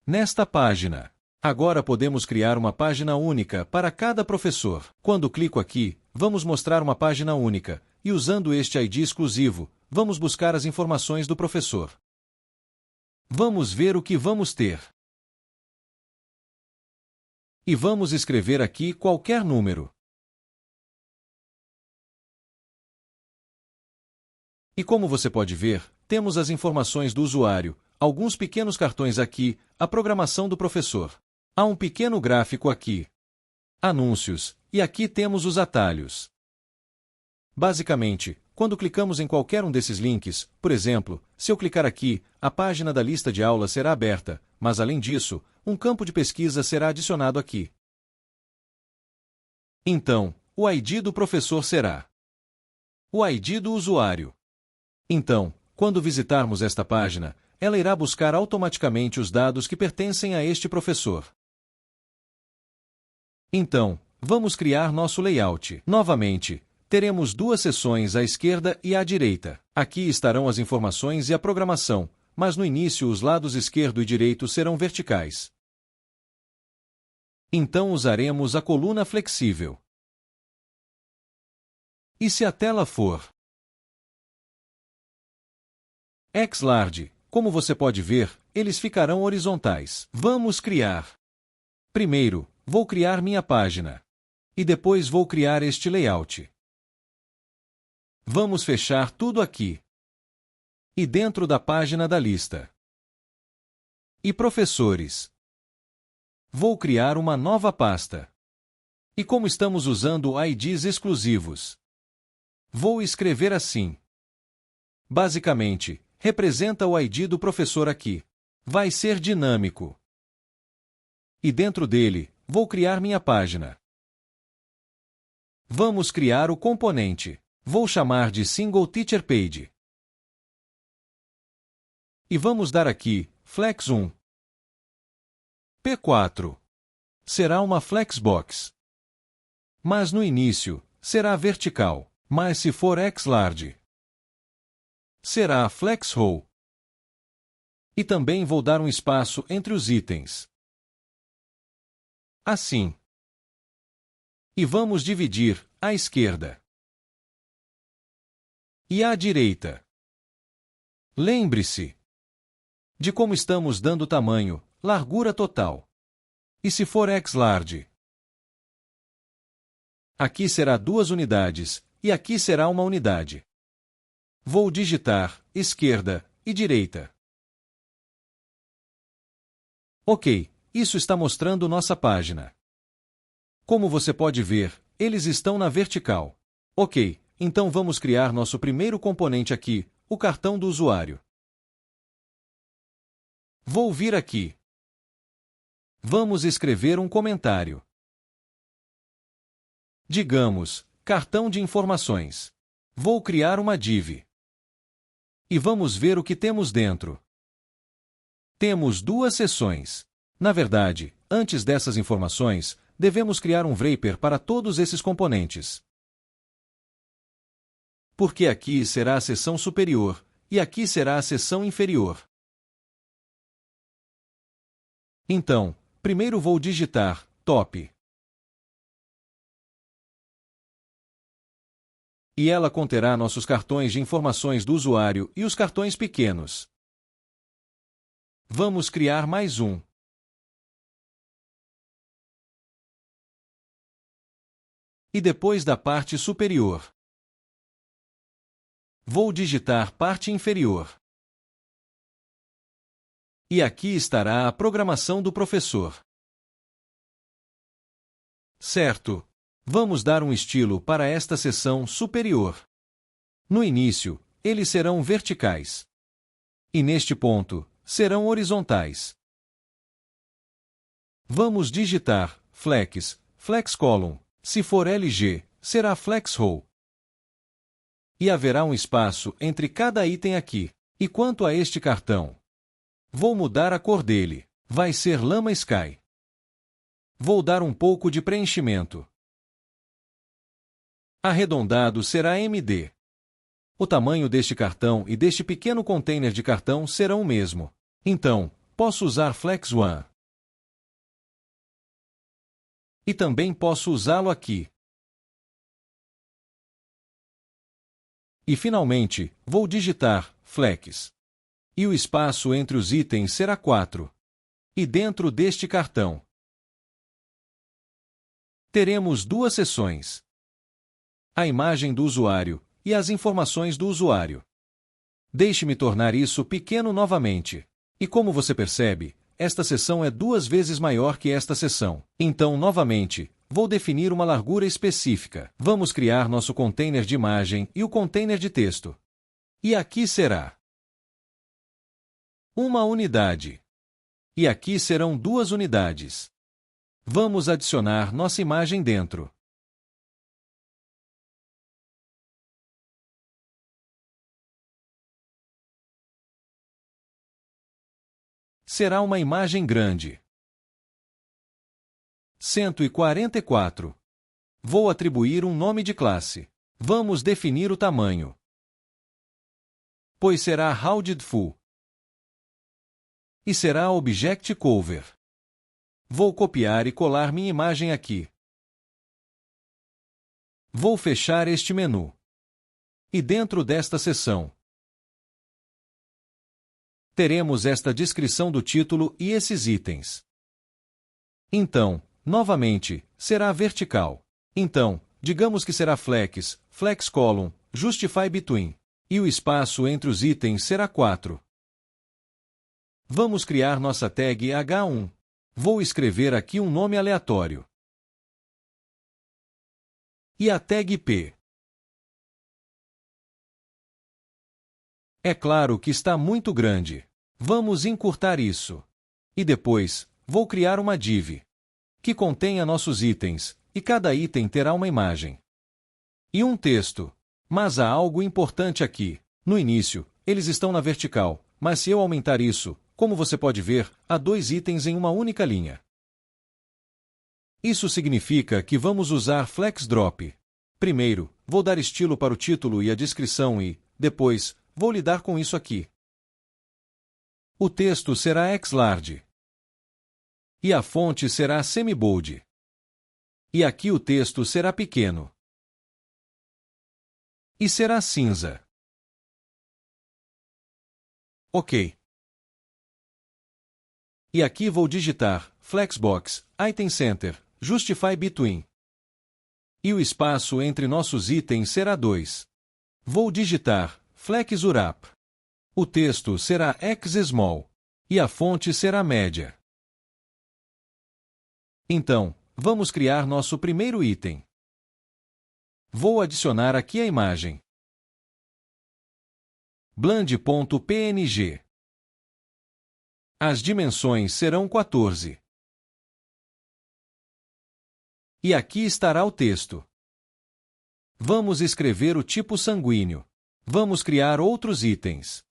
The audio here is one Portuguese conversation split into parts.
nesta página. Agora podemos criar uma página única para cada professor. Quando clico aqui, vamos mostrar uma página única, e usando este ID exclusivo, vamos buscar as informações do professor. Vamos ver o que vamos ter. E vamos escrever aqui qualquer número. E como você pode ver, temos as informações do usuário, alguns pequenos cartões aqui, a programação do professor. Há um pequeno gráfico aqui. Anúncios, e aqui temos os atalhos. Basicamente, quando clicamos em qualquer um desses links, por exemplo, se eu clicar aqui, a página da lista de aulas será aberta, mas além disso, um campo de pesquisa será adicionado aqui. Então, o ID do professor será o ID do usuário. Então, quando visitarmos esta página, ela irá buscar automaticamente os dados que pertencem a este professor. Então, vamos criar nosso layout. Novamente, teremos duas seções à esquerda e à direita. Aqui estarão as informações e a programação, mas no início os lados esquerdo e direito serão verticais. Então usaremos a coluna flexível. E se a tela for Xlarge, como você pode ver, eles ficarão horizontais. Vamos criar. Primeiro, vou criar minha página. E depois vou criar este layout. Vamos fechar tudo aqui. E dentro da página da lista. E professores. Vou criar uma nova pasta. E como estamos usando IDs exclusivos, vou escrever assim. Basicamente, representa o ID do professor aqui. Vai ser dinâmico. E dentro dele, vou criar minha página. Vamos criar o componente. Vou chamar de Single Teacher Page. E vamos dar aqui, Flex 1. P4. Será uma Flexbox. Mas no início, será vertical. Mas se for Xlarge, será Flex Row. E também vou dar um espaço entre os itens. Assim. E vamos dividir à esquerda e à direita. Lembre-se de como estamos dando tamanho, largura total. E se for Xlarge, aqui será 2 unidades, e aqui será uma unidade. Vou digitar esquerda e direita. Ok, isso está mostrando nossa página. Como você pode ver, eles estão na vertical. Ok, então vamos criar nosso primeiro componente aqui, o cartão do usuário. Vou vir aqui. Vamos escrever um comentário. Digamos, cartão de informações. Vou criar uma div. E vamos ver o que temos dentro. Temos 2 seções. Na verdade, antes dessas informações, devemos criar um wrapper para todos esses componentes. Porque aqui será a seção superior, e aqui será a seção inferior. Então, primeiro vou digitar top. E ela conterá nossos cartões de informações do usuário e os cartões pequenos. Vamos criar mais um. E depois da parte superior, vou digitar parte inferior. E aqui estará a programação do professor. Certo. Vamos dar um estilo para esta seção superior. No início, eles serão verticais. E neste ponto, serão horizontais. Vamos digitar flex, flex column. Se for LG, será flex row. E haverá um espaço entre cada item aqui. E quanto a este cartão? Vou mudar a cor dele. Vai ser Lama Sky. Vou dar um pouco de preenchimento. Arredondado será MD. O tamanho deste cartão e deste pequeno container de cartão serão o mesmo. Então, Posso usar Flex One. E também posso usá-lo aqui. E finalmente, vou digitar Flex. E o espaço entre os itens será 4. E dentro deste cartão, teremos duas seções: a imagem do usuário e as informações do usuário. Deixe-me tornar isso pequeno novamente. E como você percebe, esta seção é 2 vezes maior que esta seção. Então, novamente, vou definir uma largura específica. Vamos criar nosso container de imagem e o container de texto. E aqui será uma unidade. E aqui serão 2 unidades. Vamos adicionar nossa imagem dentro. Será uma imagem grande. 144. Vou atribuir um nome de classe. Vamos definir o tamanho. Pois será rounded full. E será object cover. Vou copiar e colar minha imagem aqui. Vou fechar este menu. E dentro desta seção, teremos esta descrição do título e esses itens. Então, novamente, será vertical. Então, digamos que será flex, flex column, justify between. E o espaço entre os itens será 4. Vamos criar nossa tag H1. Vou escrever aqui um nome aleatório. E a tag P. É claro que está muito grande. Vamos encurtar isso. E depois, vou criar uma div que contenha nossos itens, e cada item terá uma imagem e um texto. Mas há algo importante aqui. No início, eles estão na vertical, mas se eu aumentar isso, como você pode ver, há 2 itens em uma única linha. Isso significa que vamos usar Flex Drop. Primeiro, vou dar estilo para o título e a descrição e, depois, vou lidar com isso aqui. O texto será X-Large. E a fonte será semi-bold. E aqui o texto será pequeno. E será cinza. Ok. E aqui vou digitar Flexbox, Item Center, Justify Between. E o espaço entre nossos itens será 2. Vou digitar Flex Wrap. O texto será X-Small. E a fonte será média. Então, vamos criar nosso primeiro item. Vou adicionar aqui a imagem. Blend.png. As dimensões serão 14. E aqui estará o texto. Vamos escrever o tipo sanguíneo. Vamos criar outros itens.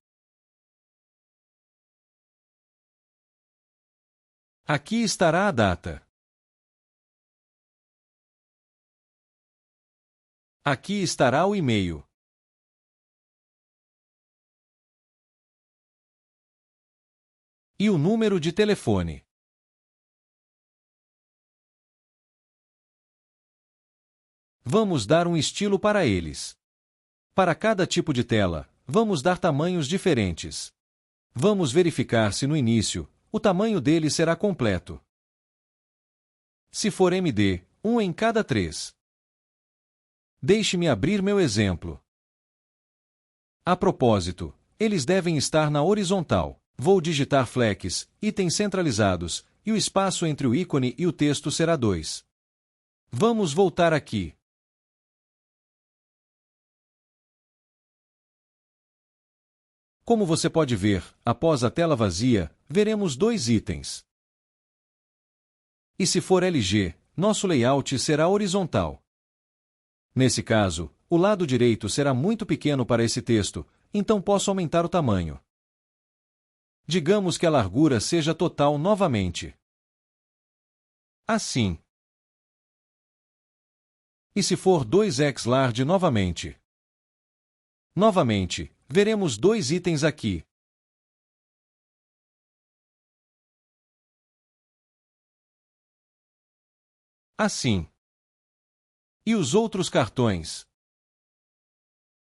Aqui estará a data. Aqui estará o e-mail. E o número de telefone. Vamos dar um estilo para eles. Para cada tipo de tela, vamos dar tamanhos diferentes. Vamos verificar se no início, o tamanho dele será completo. Se for MD, 1 em cada 3. Deixe-me abrir meu exemplo. A propósito, eles devem estar na horizontal. Vou digitar flex, itens centralizados, e o espaço entre o ícone e o texto será 2. Vamos voltar aqui. Como você pode ver, após a tela vazia, veremos 2 itens. E se for LG, nosso layout será horizontal. Nesse caso, o lado direito será muito pequeno para esse texto, então posso aumentar o tamanho. Digamos que a largura seja total novamente. Assim. E se for 2x large novamente? Novamente, veremos 2 itens aqui. Assim. E os outros cartões?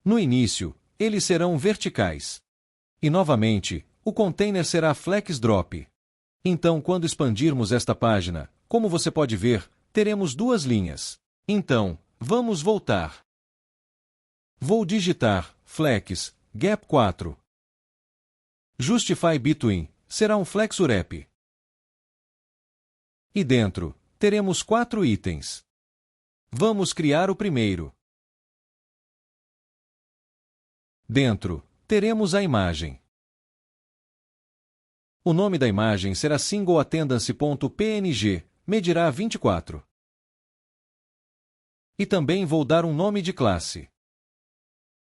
No início, eles serão verticais. E novamente, o container será flex drop. Então, quando expandirmos esta página, como você pode ver, teremos duas linhas. Então, vamos voltar. Vou digitar flex gap 4. Justify between será um flex wrap. E dentro, teremos 4 itens. Vamos criar o primeiro. Dentro, teremos a imagem. O nome da imagem será singleattendance.png, medirá 24. E também vou dar um nome de classe.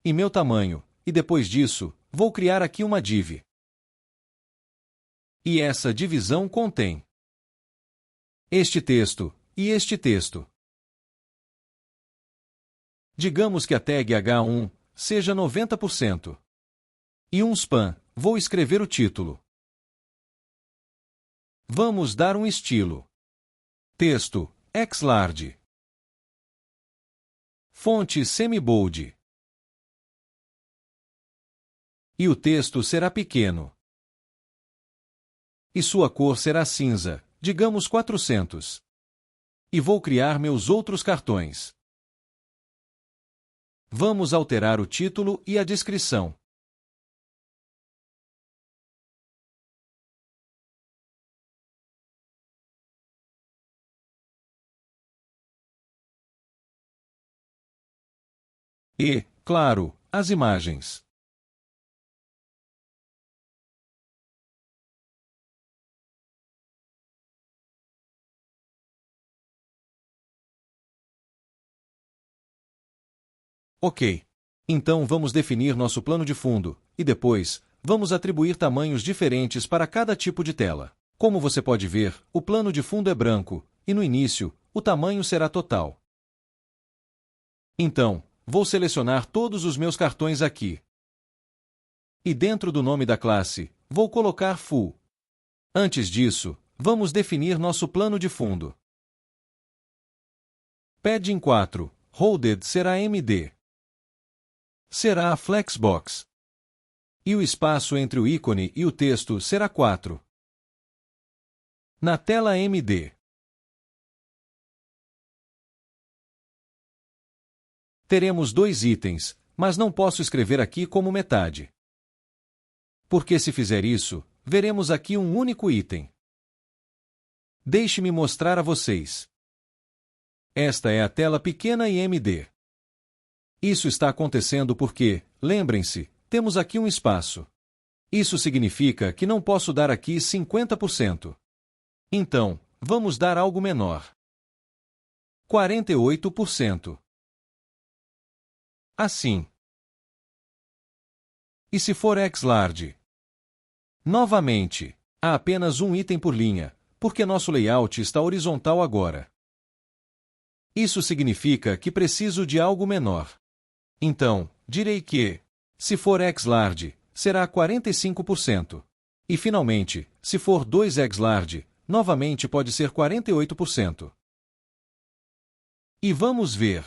E meu tamanho, e depois disso, vou criar aqui uma div. E essa divisão contém este texto e este texto. Digamos que a tag H1 seja 90%. E um span, vou escrever o título. Vamos dar um estilo. Texto, X-Large. Fonte semi-bold. E o texto será pequeno. E sua cor será cinza, digamos 400. E vou criar meus outros cartões. Vamos alterar o título e a descrição. E, claro, as imagens. Ok. Então vamos definir nosso plano de fundo, e depois, vamos atribuir tamanhos diferentes para cada tipo de tela. Como você pode ver, o plano de fundo é branco, e no início, o tamanho será total. Então, vou selecionar todos os meus cartões aqui. E dentro do nome da classe, vou colocar Full. Antes disso, vamos definir nosso plano de fundo. Padding 4, Rounded será MD. Será a Flexbox. E o espaço entre o ícone e o texto será 4. Na tela MD. Teremos 2 itens, mas não posso escrever aqui como metade. Porque se fizer isso, veremos aqui um único item. Deixe-me mostrar a vocês. Esta é a tela pequena e MD. Isso está acontecendo porque, lembrem-se, temos aqui um espaço. Isso significa que não posso dar aqui 50%. Então, vamos dar algo menor. 48%. Assim. E se for X-Large? Novamente, há apenas um item por linha, porque nosso layout está horizontal agora. Isso significa que preciso de algo menor. Então, direi que, se for X-Large, será 45%. E finalmente, se for 2X-Large, novamente pode ser 48%. E vamos ver.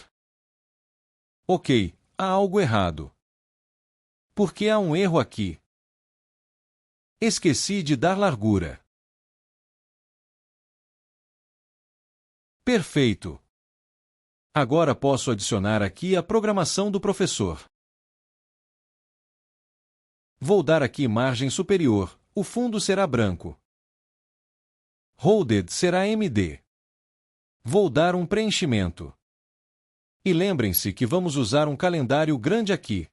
Ok, há algo errado. Por que há um erro aqui? Esqueci de dar largura. Perfeito. Agora posso adicionar aqui a programação do professor. Vou dar aqui margem superior, o fundo será branco. Rounded será MD. Vou dar um preenchimento. E lembrem-se que vamos usar um calendário grande aqui.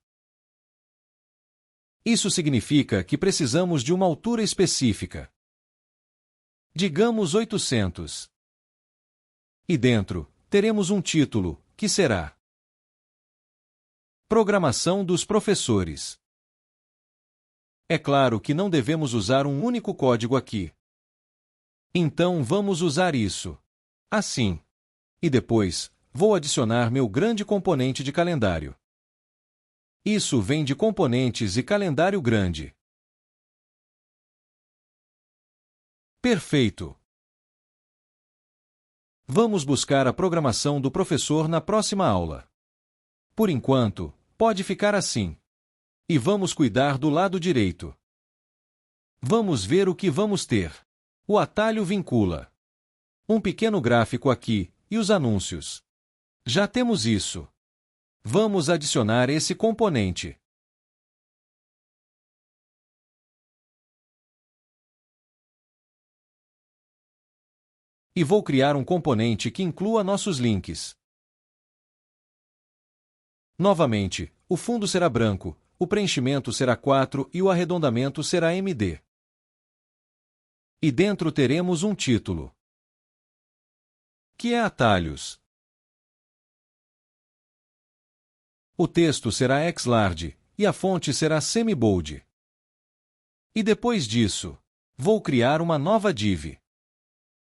Isso significa que precisamos de uma altura específica. Digamos 800. E dentro, teremos um título, que será Programação dos professores. É claro que não devemos usar um único código aqui. Então vamos usar isso. Assim. E depois, vou adicionar meu grande componente de calendário. Isso vem de componentes e calendário grande. Perfeito. Vamos buscar a programação do professor na próxima aula. Por enquanto, pode ficar assim. E vamos cuidar do lado direito. Vamos ver o que vamos ter. O atalho vincula. Um pequeno gráfico aqui, e os anúncios. Já temos isso. Vamos adicionar esse componente. E vou criar um componente que inclua nossos links. Novamente, o fundo será branco, o preenchimento será 4 e o arredondamento será MD. E dentro teremos um título, que é atalhos. O texto será X-Large, e a fonte será semi-bold. E depois disso, vou criar uma nova div.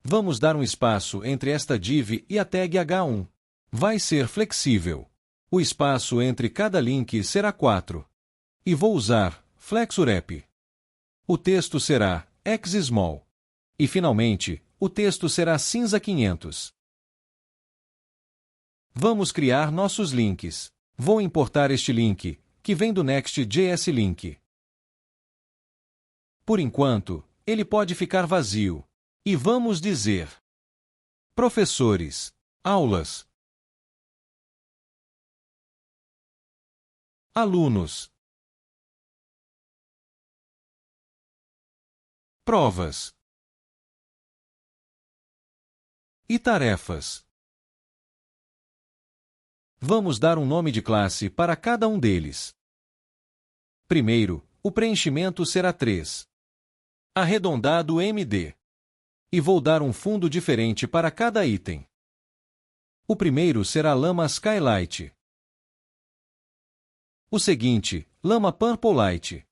Vamos dar um espaço entre esta div e a tag H1. Vai ser flexível. O espaço entre cada link será 4. E vou usar FlexWrap. O texto será XSmall. E finalmente, o texto será cinza 500. Vamos criar nossos links. Vou importar este link, que vem do Next.js Link. Por enquanto, ele pode ficar vazio. E vamos dizer: professores, aulas, alunos, provas e tarefas. Vamos dar um nome de classe para cada um deles. Primeiro, o preenchimento será 3. Arredondado MD. E vou dar um fundo diferente para cada item. O primeiro será Lama Skylight. O seguinte, Lama Purple Light.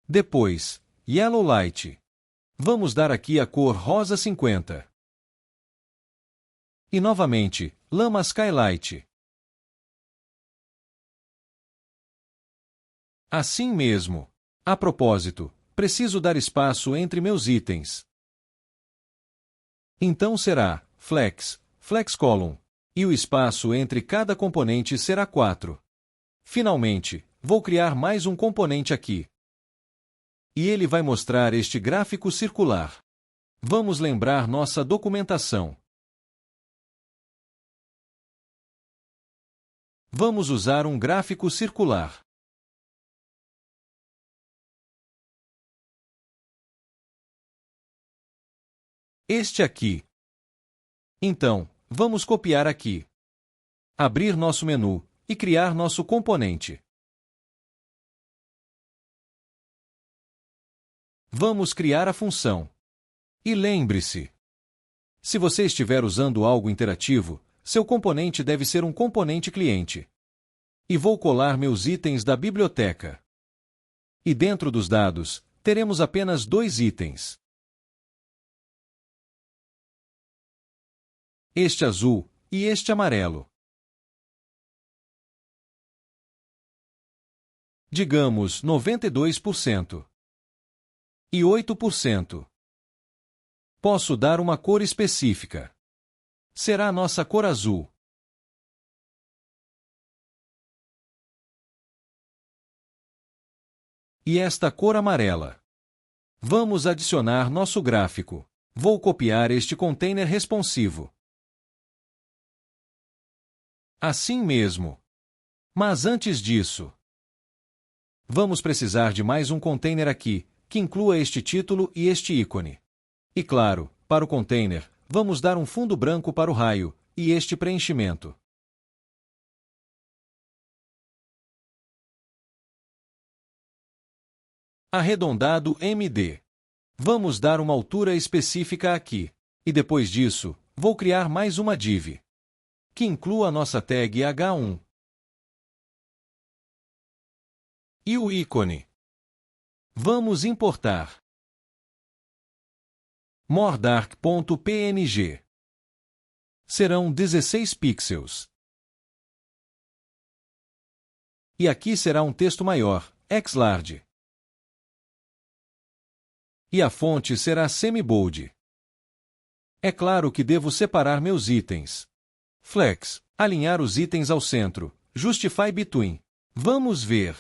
Depois, Yellow Light. Vamos dar aqui a cor rosa 50. E novamente, Lama Skylight. Assim mesmo. A propósito, preciso dar espaço entre meus itens. Então será Flex Column. E o espaço entre cada componente será 4. Finalmente, vou criar mais um componente aqui. E ele vai mostrar este gráfico circular. Vamos lembrar nossa documentação. Vamos usar um gráfico circular. Este aqui. Então, vamos copiar aqui. Abrir nosso menu e criar nosso componente. Vamos criar a função. E lembre-se: se você estiver usando algo interativo, seu componente deve ser um componente cliente. E vou colar meus itens da biblioteca. E dentro dos dados, teremos apenas 2 itens. Este azul e este amarelo. Digamos 92%. E 8%. Posso dar uma cor específica. Será a nossa cor azul. E esta cor amarela. Vamos adicionar nosso gráfico. Vou copiar este container responsivo. Assim mesmo. Mas antes disso, vamos precisar de mais um container aqui, que inclua este título e este ícone. E claro, para o container, vamos dar um fundo branco para o raio, e este preenchimento. Arredondado MD. Vamos dar uma altura específica aqui. E depois disso, vou criar mais uma div, que inclua a nossa tag H1. E o ícone. Vamos importar. moredark.png. Serão 16 pixels. E aqui será um texto maior, X-Large. E a fonte será semi-bold. É claro que devo separar meus itens. Flex. Alinhar os itens ao centro. Justify between. Vamos ver.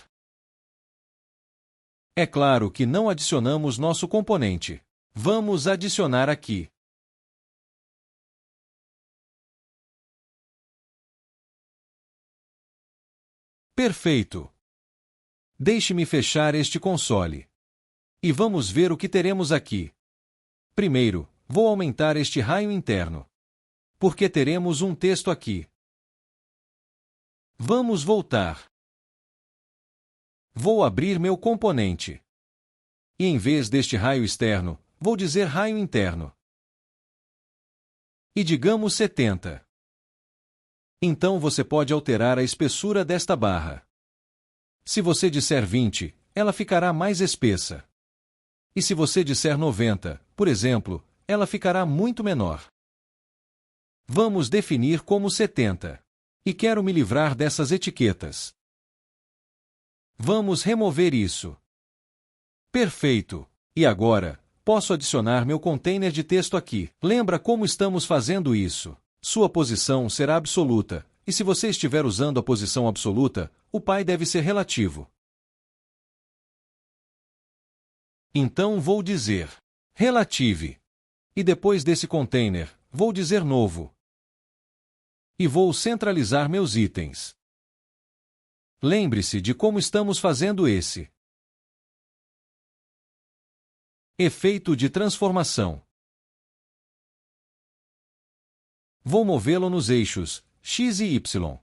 É claro que não adicionamos nosso componente. Vamos adicionar aqui. Perfeito. Deixe-me fechar este console. E vamos ver o que teremos aqui. Primeiro, vou aumentar este raio interno. Porque teremos um texto aqui. Vamos voltar. Vou abrir meu componente. E em vez deste raio externo, vou dizer raio interno. E digamos 70. Então você pode alterar a espessura desta barra. Se você disser 20, ela ficará mais espessa. E se você disser 90, por exemplo, ela ficará muito menor. Vamos definir como 70. E quero me livrar dessas etiquetas. Vamos remover isso. Perfeito. E agora, posso adicionar meu container de texto aqui. Lembra como estamos fazendo isso? Sua posição será absoluta, e se você estiver usando a posição absoluta, o pai deve ser relativo. Então vou dizer relative. E depois desse container, vou dizer novo. E vou centralizar meus itens. Lembre-se de como estamos fazendo esse efeito de transformação. Vou movê-lo nos eixos X e Y.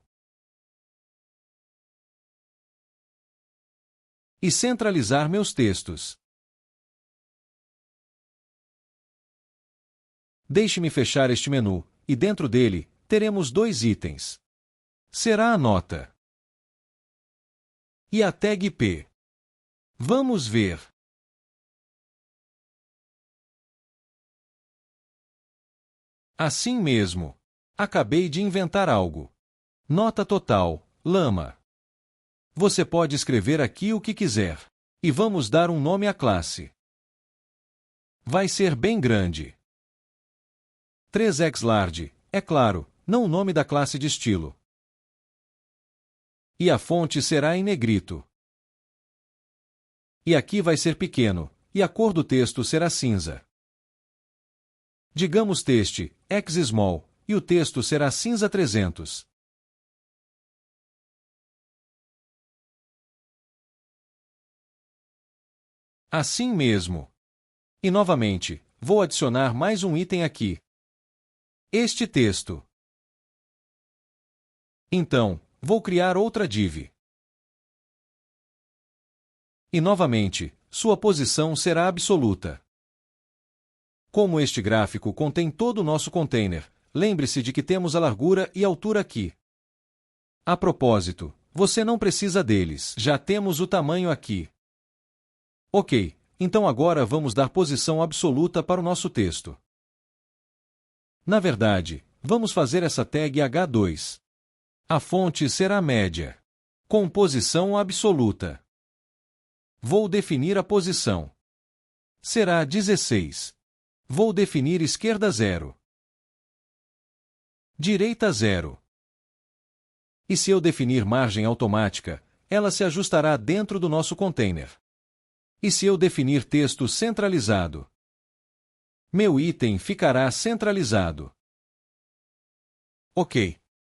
E centralizar meus textos. Deixe-me fechar este menu, e dentro dele, teremos dois itens. Será a nota e a tag P. Vamos ver. Assim mesmo. Acabei de inventar algo. Nota total, lama. Você pode escrever aqui o que quiser. E vamos dar um nome à classe. Vai ser bem grande. 3xlarge, é claro, não o nome da classe de estilo. E a fonte será em negrito. E aqui vai ser pequeno, e a cor do texto será cinza. Digamos texto, xsmall, e o texto será cinza 300. Assim mesmo. E novamente, vou adicionar mais um item aqui. Este texto. Então, vou criar outra div. E novamente, sua posição será absoluta. Como este gráfico contém todo o nosso container, lembre-se de que temos a largura e altura aqui. A propósito, você não precisa deles, já temos o tamanho aqui. Ok, então agora vamos dar posição absoluta para o nosso texto. Na verdade, vamos fazer essa tag H2. A fonte será média, com posição absoluta. Vou definir a posição. Será 16. Vou definir esquerda 0. Direita 0. E se eu definir margem automática, ela se ajustará dentro do nosso container. E se eu definir texto centralizado, meu item ficará centralizado. Ok.